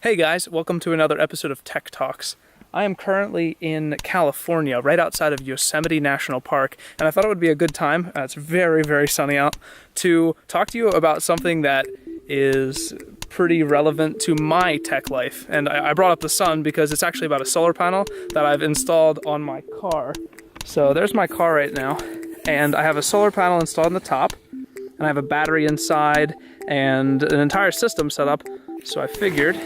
Hey guys, welcome to another episode of Tech Talks. I am currently in California, right outside of Yosemite National Park, and I thought it would be a good time, it's very, very sunny out, to talk to you about something that is pretty relevant to my tech life. And I brought up the sun because it's actually about a solar panel that I've installed on my car. So there's my car right now, and I have a solar panel installed on the top, and I have a battery inside, and an entire system set up, so I figured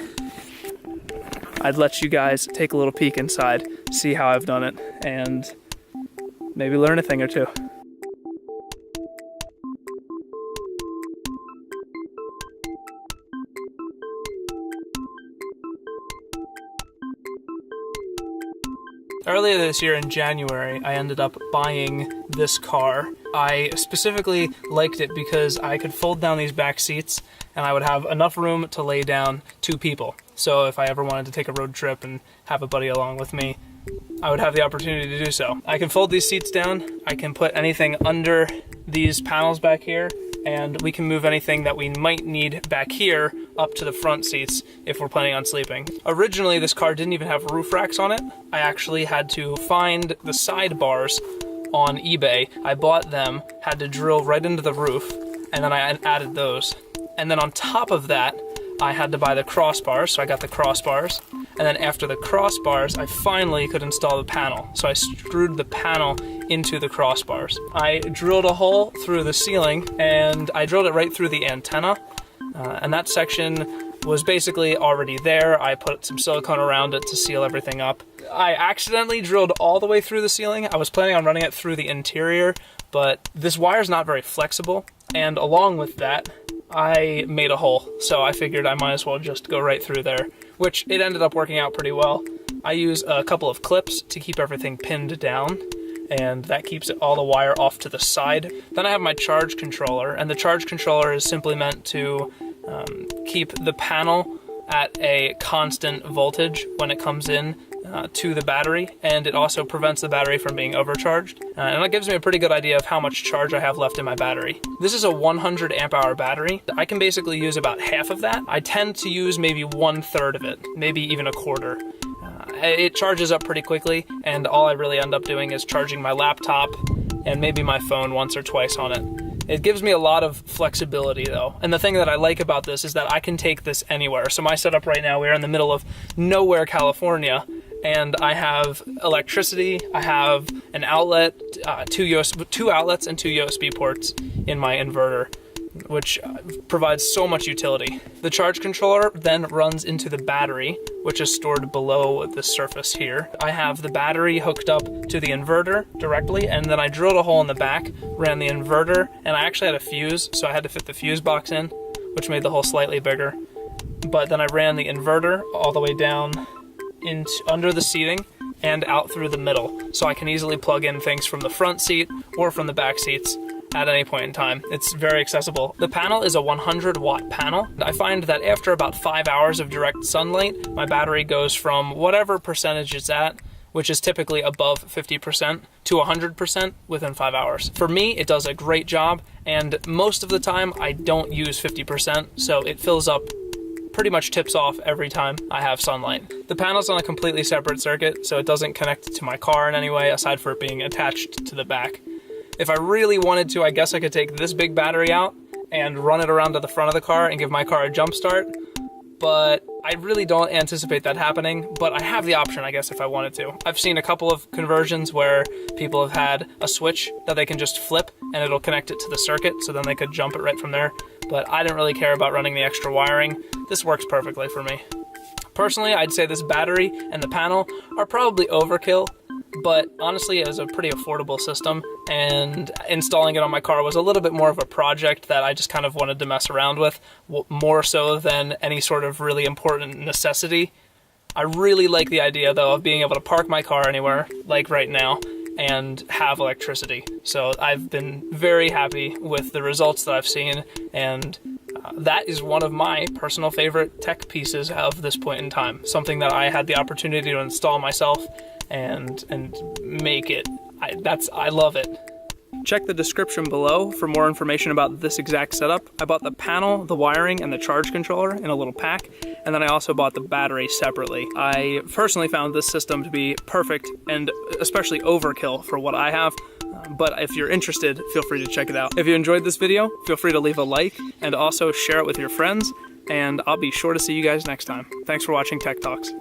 I'd let you guys take a little peek inside, see how I've done it, and maybe learn a thing or two. Earlier this year in January, I ended up buying this car. I specifically liked it because I could fold down these back seats and I would have enough room to lay down two people. So if I ever wanted to take a road trip and have a buddy along with me, I would have the opportunity to do so. I can fold these seats down, I can put anything under these panels back here, and we can move anything that we might need back here up to the front seats if we're planning on sleeping. Originally, this car didn't even have roof racks on it. I actually had to find the sidebars on eBay. I bought them, had to drill right into the roof, and then I added those. And then on top of that, I had to buy the crossbars, so I got the crossbars. And then after the crossbars, I finally could install the panel. So I screwed the panel into the crossbars. I drilled a hole through the ceiling, and I drilled it right through the antenna. And that section was basically already there. I put some silicone around it to seal everything up. I accidentally drilled all the way through the ceiling. I was planning on running it through the interior, but this wire's not very flexible. And along with that, I made a hole, so I figured I might as well just go right through there, which it ended up working out pretty well. I use a couple of clips to keep everything pinned down, and that keeps all the wire off to the side. Then I have my charge controller, and the charge controller is simply meant to keep the panel at a constant voltage when it comes in to the battery, and it also prevents the battery from being overcharged. And that gives me a pretty good idea of how much charge I have left in my battery. This is a 100 amp hour battery. I can basically use about half of that. I tend to use maybe 1/3 of it, maybe even a quarter. It charges up pretty quickly, and all I really end up doing is charging my laptop and maybe my phone once or twice on it. It gives me a lot of flexibility though. And the thing that I like about this is that I can take this anywhere. So my setup right now, we're in the middle of nowhere, California, and I have electricity, I have an outlet, two outlets and two USB ports in my inverter, which provides so much utility. The charge controller then runs into the battery, which is stored below the surface here. I have the battery hooked up to the inverter directly, and then I drilled a hole in the back, ran the inverter, and I actually had a fuse, so I had to fit the fuse box in, which made the hole slightly bigger. But then I ran the inverter all the way down under the seating and out through the middle, so I can easily plug in things from the front seat or from the back seats at any point in time. It's very accessible. The panel is a 100 watt panel. I find that after about 5 hours of direct sunlight, my battery goes from whatever percentage it's at, which is typically above 50%, to 100% within 5 hours. For me, it does a great job, and most of the time I don't use 50%, so it fills up, pretty much tips off every time I have sunlight. The panel's on a completely separate circuit, so it doesn't connect to my car in any way, aside for it being attached to the back. If I really wanted to, I guess I could take this big battery out and run it around to the front of the car and give my car a jump start, but I really don't anticipate that happening, but I have the option, I guess, if I wanted to. I've seen a couple of conversions where people have had a switch that they can just flip and it'll connect it to the circuit, so then they could jump it right from there, but I didn't really care about running the extra wiring. This works perfectly for me. Personally, I'd say this battery and the panel are probably overkill, but honestly, it was a pretty affordable system, and installing it on my car was a little bit more of a project that I just kind of wanted to mess around with, more so than any sort of really important necessity. I really like the idea, though, of being able to park my car anywhere, like right now, and have electricity. So I've been very happy with the results that I've seen, and that is one of my personal favorite tech pieces of this point in time. Something that I had the opportunity to install myself and make it. I love it. Check the description below for more information about this exact setup. I bought the panel, the wiring, and the charge controller in a little pack, and then I also bought the battery separately. I personally found this system to be perfect and especially overkill for what I have, but if you're interested, feel free to check it out. If you enjoyed this video, feel free to leave a like and also share it with your friends, and I'll be sure to see you guys next time. Thanks for watching Tech Talks.